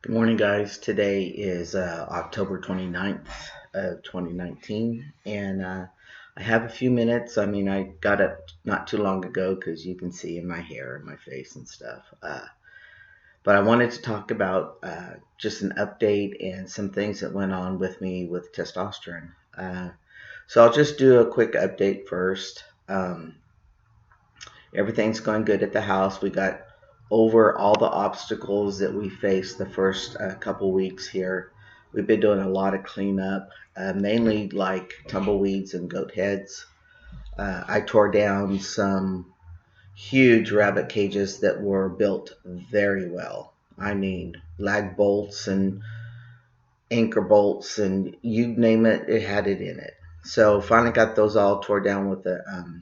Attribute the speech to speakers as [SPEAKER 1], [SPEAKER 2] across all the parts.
[SPEAKER 1] Good morning, guys. Today is October 29th of 2019, and I have a few minutes. I mean, I got up not too long ago because you can see in my hair and my face and stuff. But I wanted to talk about just an update and some things that went on with me with testosterone. So I'll just do a quick update first. Everything's going good at the house. We got over all the obstacles that we faced the first couple weeks here. We've been doing a lot of cleanup, mainly like tumbleweeds and goat heads. I tore down some huge rabbit cages that were built very well. I mean, lag bolts and anchor bolts, and you name it, it had it in it. So finally got those all tore down with a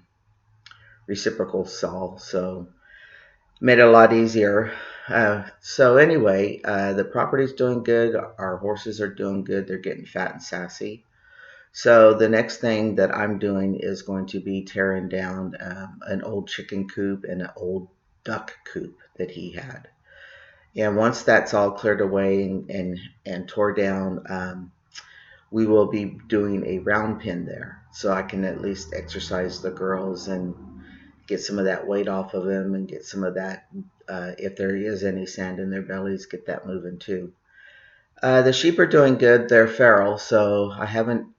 [SPEAKER 1] reciprocal saw. So made it a lot easier. So anyway, the property's doing good. Our horses are doing good. They're getting fat and sassy. So the next thing that I'm doing is going to be tearing down an old chicken coop and an old duck coop that he had. And once that's all cleared away and tore down, we will be doing a round pen there, so I can at least exercise the girls and get some of that weight off of them and get some of that, if there is any sand in their bellies, get that moving too. The sheep are doing good. They're feral, so I haven't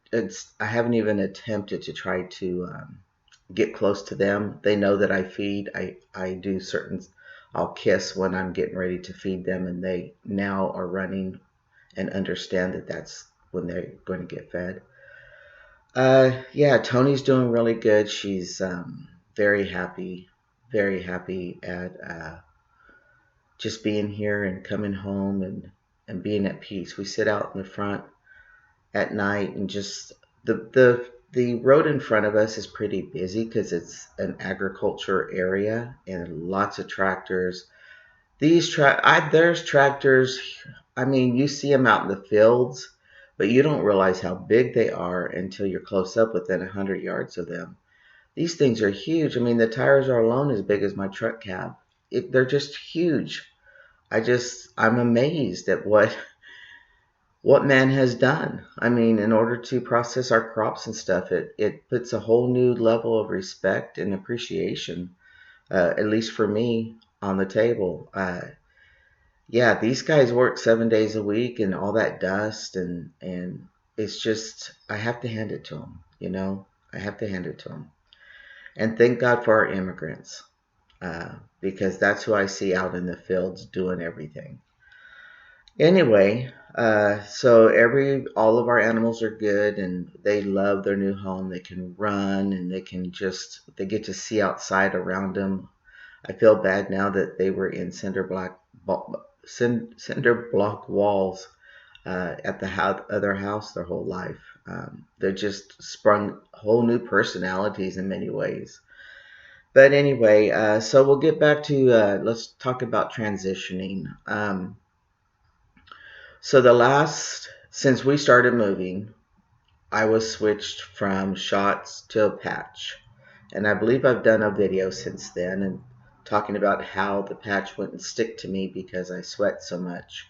[SPEAKER 1] even attempted to try to get close to them. They know that I feed. I do certain. I'll kiss when I'm getting ready to feed them, and they now are running and understand that that's when they're going to get fed. Yeah, Tony's doing really good. She's very happy at just being here and coming home and being at peace. We sit out in the front at night and just the road in front of us is pretty busy because it's an agriculture area and lots of tractors. There's tractors. I mean, you see them out in the fields, but you don't realize how big they are until you're close up within 100 yards of them. These things are huge. I mean, the tires are alone as big as my truck cab. They're just huge. I'm amazed at what man has done. I mean, in order to process our crops and stuff, it puts a whole new level of respect and appreciation, at least for me, on the table. Yeah, these guys work 7 days a week and all that dust and it's just I have to hand it to them. I have to hand it to them. And thank God for our immigrants, because that's who I see out in the fields doing everything. Anyway, so all of our animals are good and they love their new home. They can run and they get to see outside around them. I feel bad now that they were in cinder block walls at the other house their whole life. They just sprung whole new personalities in many ways. But anyway, so we'll get back to let's talk about transitioning. So since we started moving, I was switched from shots to a patch. And I believe I've done a video since then and talking about how the patch wouldn't stick to me because I sweat so much.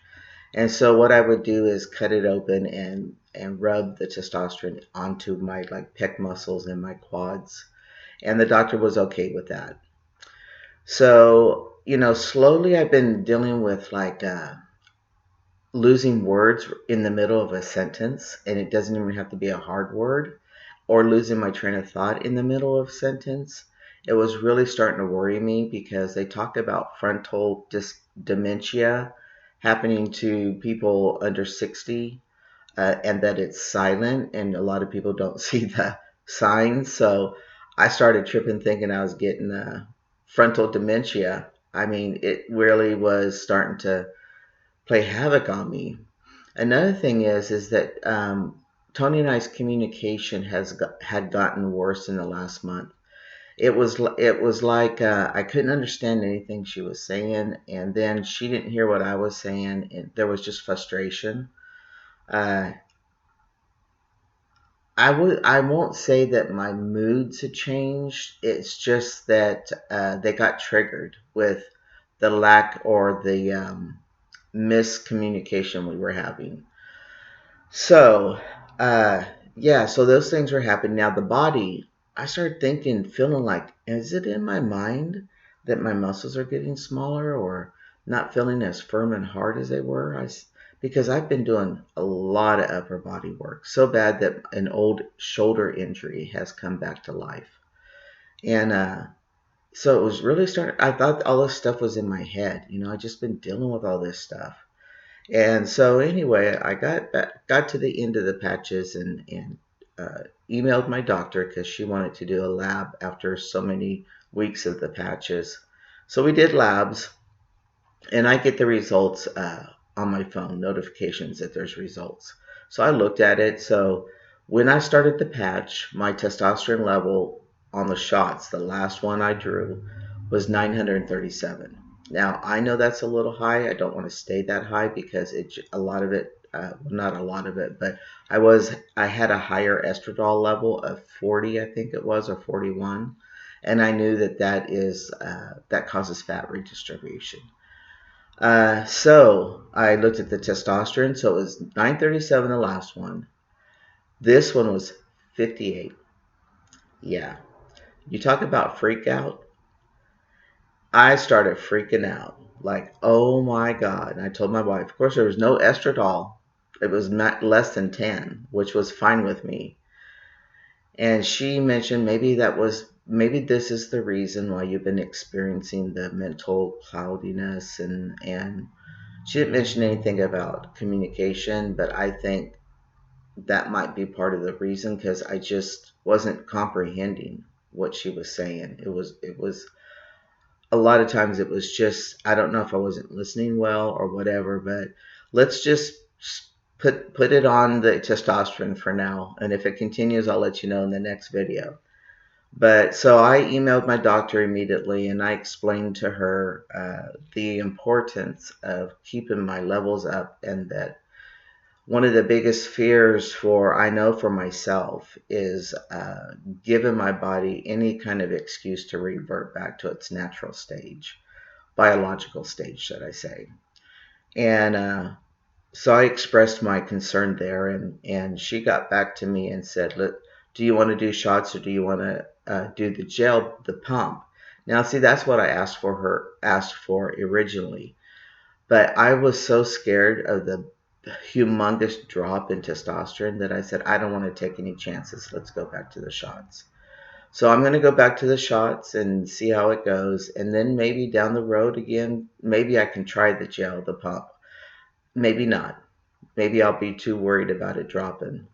[SPEAKER 1] And so what I would do is cut it open and rub the testosterone onto my like pec muscles and my quads. And the doctor was okay with that. So, slowly I've been dealing with like losing words in the middle of a sentence, and it doesn't even have to be a hard word, or losing my train of thought in the middle of a sentence. It was really starting to worry me because they talk about frontal dementia happening to people under 60, and that it's silent, and a lot of people don't see the signs. So I started tripping thinking I was getting frontal dementia. I mean, it really was starting to play havoc on me. Another thing is that Tony and I's communication had gotten worse in the last month. It was like I couldn't understand anything she was saying, and then she didn't hear what I was saying, and there was just frustration. Uh, I won't say that my moods had changed. It's just that they got triggered with the lack or miscommunication we were having. So, uh, yeah, so those things were happening. Now, the body, I started thinking, feeling like, is it in my mind that my muscles are getting smaller or not feeling as firm and hard as they were? Because I've been doing a lot of upper body work, so bad that an old shoulder injury has come back to life. And so it was really starting, I thought all this stuff was in my head. I just been dealing with all this stuff. And so anyway, I got to the end of the patches and emailed my doctor because she wanted to do a lab after so many weeks of the patches. So we did labs, and I get the results on my phone, notifications that there's results. So I looked at it. So when I started the patch, my testosterone level on the shots, the last one I drew, was 937. Now I know that's a little high. I don't want to stay that high because a lot of it, not a lot of it, but I had a higher estradiol level of 40, I think it was, or 41, and I knew that causes fat redistribution. So I looked at the testosterone. So it was 937 the last one. This one was 58. Yeah. You talk about freak out. I started freaking out. Like, oh my God. And I told my wife, of course, there was no estradiol. It was not less than 10, which was fine with me. And she mentioned maybe this is the reason why you've been experiencing the mental cloudiness and she didn't mention anything about communication, but I think that might be part of the reason because I just wasn't comprehending what she was saying. It was a lot of times it was just I don't know if I wasn't listening well or whatever, but let's just put it on the testosterone for now, and if it continues, I'll let you know in the next video. But so I emailed my doctor immediately and I explained to her the importance of keeping my levels up, and that one of the biggest fears I know for myself is giving my body any kind of excuse to revert back to its natural stage, biological stage, should I say. And so I expressed my concern there, and she got back to me and said, "Look, do you want to do shots or do you want to do the gel, the pump?" Now, see, that's what I asked for originally, but I was so scared of the humongous drop in testosterone that I said, I don't want to take any chances. Let's go back to the shots. So I'm going to go back to the shots and see how it goes, and then maybe down the road again, maybe I can try the gel, the pump. Maybe not. Maybe I'll be too worried about it dropping.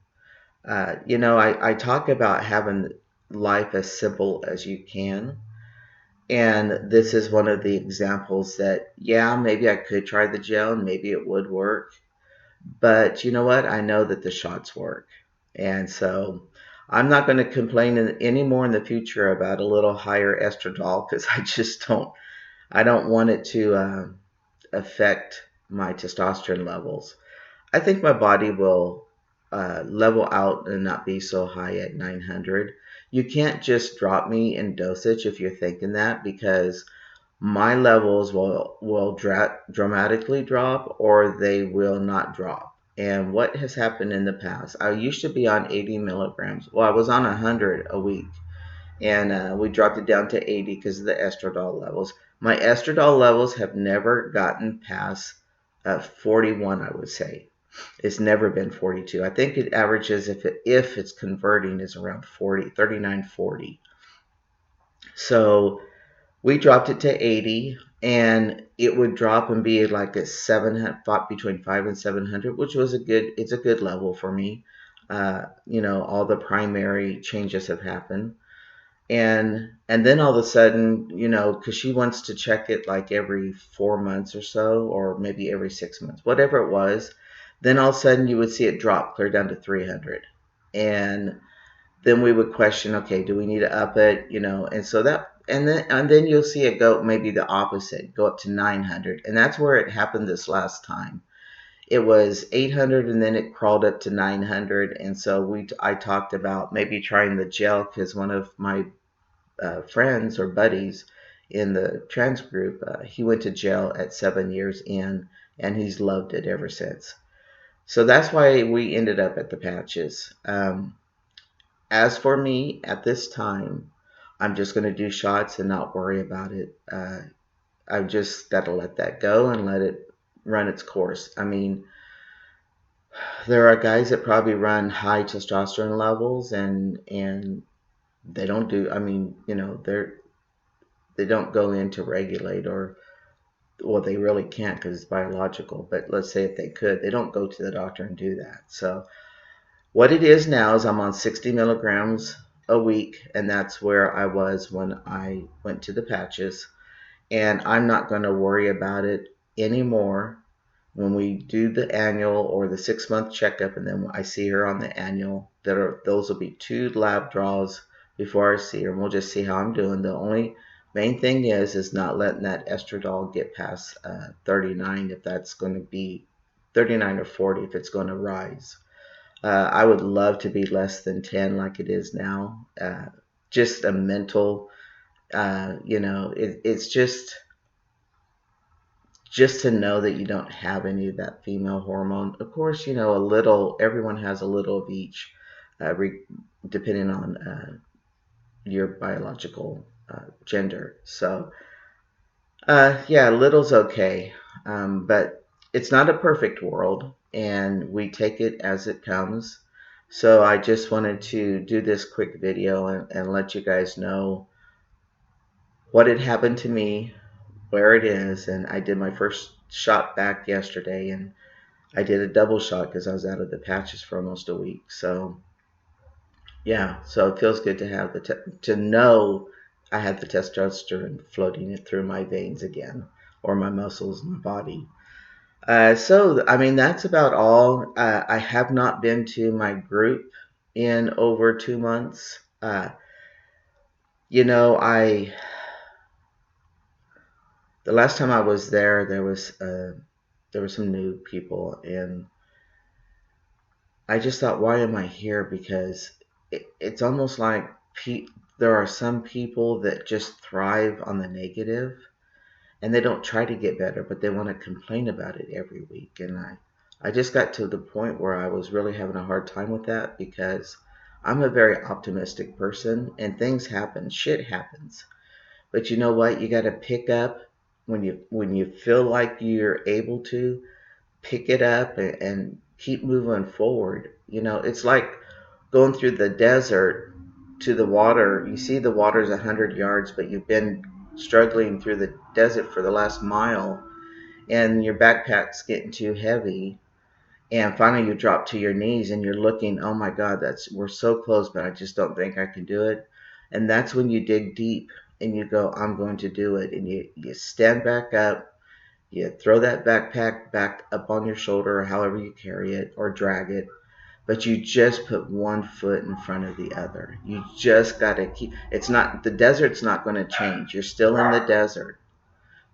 [SPEAKER 1] I talk about having life as simple as you can. And this is one of the examples that, yeah, maybe I could try the gel and maybe it would work. But you know what? I know that the shots work. And so I'm not going to complain anymore in the future about a little higher estradiol because I don't want it to affect my testosterone levels. I think my body will level out and not be so high at 900. You can't just drop me in dosage if you're thinking that, because my levels will dramatically drop or they will not drop. And what has happened in the past, I used to be on 80 milligrams. Well, I was on 100 a week, and we dropped it down to 80 because of the estradiol levels. My estradiol levels have never gotten past 41, I would say. It's never been 42. I think it averages, if it's converting, is around 40, 39, 40. So we dropped it to 80, and it would drop and be like a 700, between 5 and 700, which was it's a good level for me. All the primary changes have happened. And then all of a sudden, because she wants to check it like every 4 months or so, or maybe every 6 months, whatever it was, then all of a sudden you would see it drop clear down to 300. And then we would question, okay, do we need to up it? And so and then you'll see it go maybe the opposite, go up to 900. And that's where it happened this last time. It was 800 and then it crawled up to 900. And so I talked about maybe trying the gel, because one of my friends or buddies in the trans group, he went to jail at 7 years in, and he's loved it ever since. So that's why we ended up at the patches. As for me, at this time, I'm just going to do shots and not worry about it. I've just got to let that go and let it run its course. I mean, there are guys that probably run high testosterone levels and they don't do. I mean, they don't go in to regulate, or well, they really can't because it's biological. But let's say if they could, they don't go to the doctor and do that. So what it is now is I'm on 60 milligrams a week, and that's where I was when I went to the patches. And I'm not going to worry about it anymore when we do the annual or the 6 month checkup, and then I see her on the annual. Those will be 2 lab draws before I see her, and we'll just see how I'm doing. The only main thing is not letting that estradiol get past 39, if that's going to be 39 or 40, if it's going to rise. I would love to be less than 10 like it is now. Just a mental, it's just to know that you don't have any of that female hormone. Of course, a little, everyone has a little of each, depending on your biological gender. So, yeah, little's okay. But it's not a perfect world, and we take it as it comes. So I just wanted to do this quick video and let you guys know what had happened to me, where it is. And I did my first shot back yesterday, and I did a double shot because I was out of the patches for almost a week. So yeah, so it feels good to have to know I had the testosterone floating it through my veins again, or my muscles, my body. So I mean, that's about all. I have not been to my group in over 2 months. I the last time I was there, there were some new people, and I just thought, why am I here? Because it's almost like there are some people that just thrive on the negative, and they don't try to get better, but they want to complain about it every week. And I just got to the point where I was really having a hard time with that, because I'm a very optimistic person, and things happen, shit happens. But you know what? You got to pick up when you feel like you're able to pick it up and keep moving forward. It's like going through the desert to the water. You see the water's 100 yards, but you've been struggling through the desert for the last mile, and your backpack's getting too heavy, and finally you drop to your knees and you're looking, oh my God, we're so close, but I just don't think I can do it. And that's when you dig deep and you go, I'm going to do it. And you stand back up, you throw that backpack back up on your shoulder, or however you carry it or drag it, but you just put one foot in front of the other. You just got to the desert's not going to change. You're still in the desert,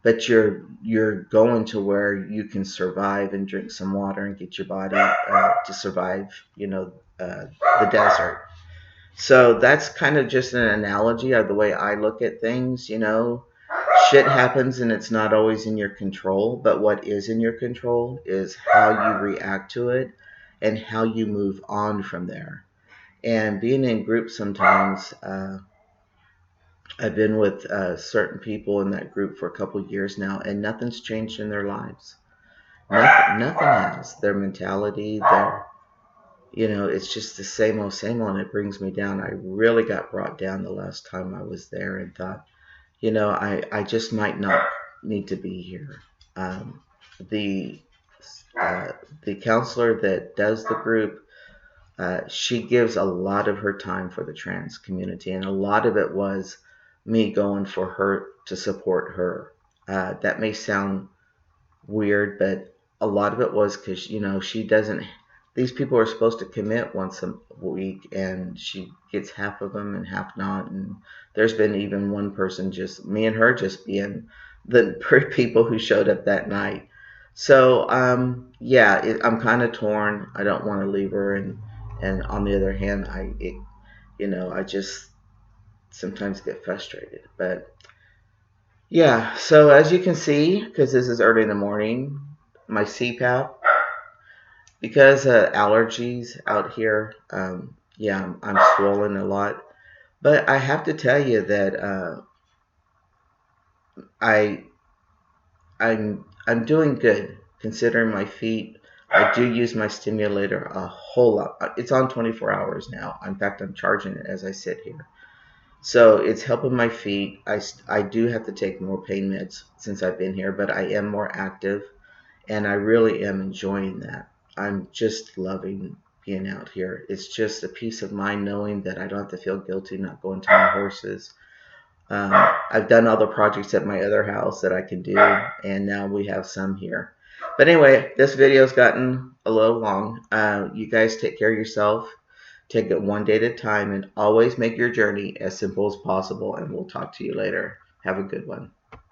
[SPEAKER 1] but you're going to where you can survive and drink some water and get your body to survive, the desert. So that's kind of just an analogy of the way I look at things. Shit happens and it's not always in your control, but what is in your control is how you react to it and how you move on from there. And being in groups sometimes, I've been with certain people in that group for a couple of years now, and nothing's changed in their lives. Nothing has. Their mentality, it's just the same old, and it brings me down. I really got brought down the last time I was there and thought, I just might not need to be here. The the counselor that does the group, she gives a lot of her time for the trans community, and a lot of it was me going for her to support her. That may sound weird, but a lot of it was because she doesn't. These people are supposed to commit once a week, and she gets half of them and half not. And there's been even one person, just me and her, just being the people who showed up that night. So yeah, I'm kind of torn. I don't want to leave her, and on the other hand, I just sometimes get frustrated. But yeah, so as you can see, because this is early in the morning, my CPAP because allergies out here. Yeah, I'm swollen a lot. But I have to tell you that I I'm doing good considering my feet. I do use my stimulator a whole lot. It's on 24 hours now. In fact, I'm charging it as I sit here. So it's helping my feet. I do have to take more pain meds since I've been here, but I am more active and I really am enjoying that. I'm just loving being out here. It's just a peace of mind knowing that I don't have to feel guilty not going to my horses. I've done other projects at my other house that I can do, and now we have some here. But anyway, this video's gotten a little long. You guys take care of yourself. Take it one day at a time, and always make your journey as simple as possible. And we'll talk to you later. Have a good one.